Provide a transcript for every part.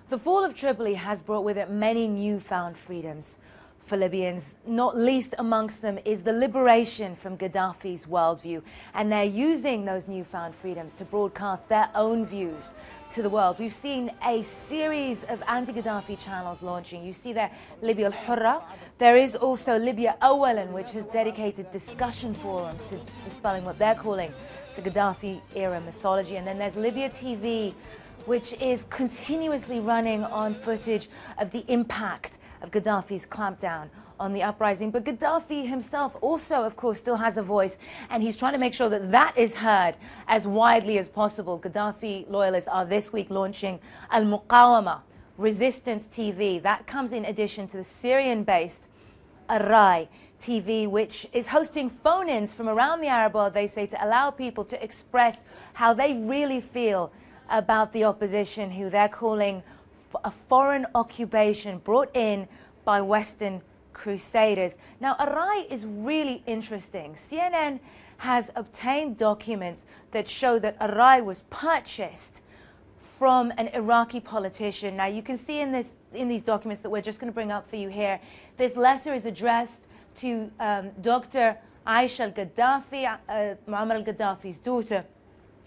The fall of Tripoli has brought with it many newfound freedoms for Libyans. Not least amongst them is the liberation from Gaddafi's worldview. And they're using those newfound freedoms to broadcast their own views to the world. We've seen a series of anti-Gaddafi channels launching. You see there Libya al-Hurra. There is also Libya Awalan, which has dedicated discussion forums to dispelling what they're calling the Gaddafi-era mythology. And then there's Libya TV, which is continuously running on footage of the impact of Gaddafi's clampdown on the uprising. But Gaddafi himself also, of course, still has a voice, and he's trying to make sure that that is heard as widely as possible. Gaddafi loyalists are this week launching Al-Muqawama, Resistance TV. That comes in addition to the Syrian-based Array TV, which is hosting phone-ins from around the Arab world, they say, to allow people to express how they really feel about the opposition, who they're calling a foreign occupation brought in by Western crusaders. Now, Array is really interesting. CNN has obtained documents that show that Array was purchased from an Iraqi politician. Now, you can see in these documents that we're just going to bring up for you here, this letter is addressed to Dr. Aisha al-Gaddafi, Muammar al-Gaddafi's daughter.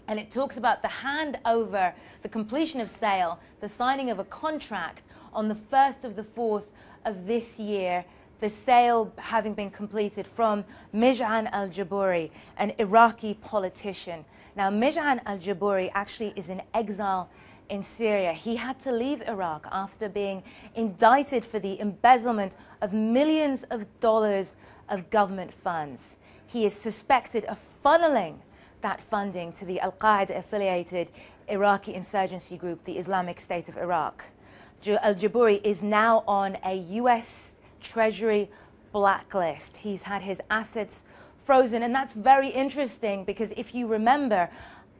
And it talks about the handover, the completion of sale, the signing of a contract on the 1st of the 4th of this year, the sale having been completed from Mij'an al-Jabouri, an Iraqi politician. Now, Mij'an al-Jabouri actually is in exile in Syria. He had to leave Iraq after being indicted for the embezzlement of millions of dollars of government funds. He is suspected of funneling that funding to the Al-Qaeda affiliated Iraqi insurgency group, the Islamic State of Iraq. Al-Jabouri is now on a US Treasury blacklist. He's had his assets frozen, and that's very interesting because if you remember,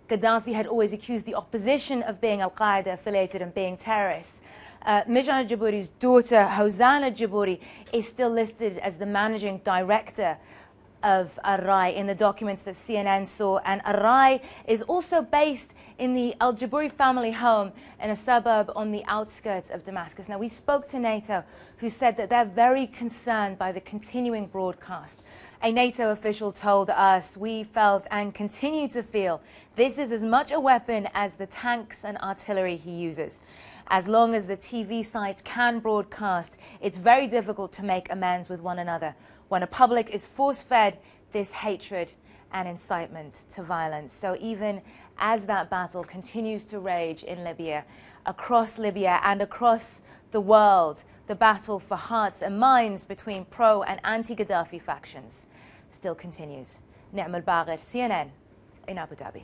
Gaddafi had always accused the opposition of being Al-Qaeda affiliated and being terrorists. Mij'an al-Jabouri's daughter, Hosanna al-Jabouri, is still listed as the managing director of Array in the documents that CNN saw, and Array is also based in the Al-Jabouri family home in a suburb on the outskirts of Damascus. Now, we spoke to NATO, who said that they're very concerned by the continuing broadcast. A NATO official told us, "We felt and continue to feel this is as much a weapon as the tanks and artillery he uses. As long as the TV sites can broadcast, it's very difficult to make amends with one another when a public is force-fed this hatred and incitement to violence." So even as that battle continues to rage in Libya, across Libya and across the world, the battle for hearts and minds between pro and anti-Gaddafi factions still continues. Nima Elbagir, CNN in Abu Dhabi.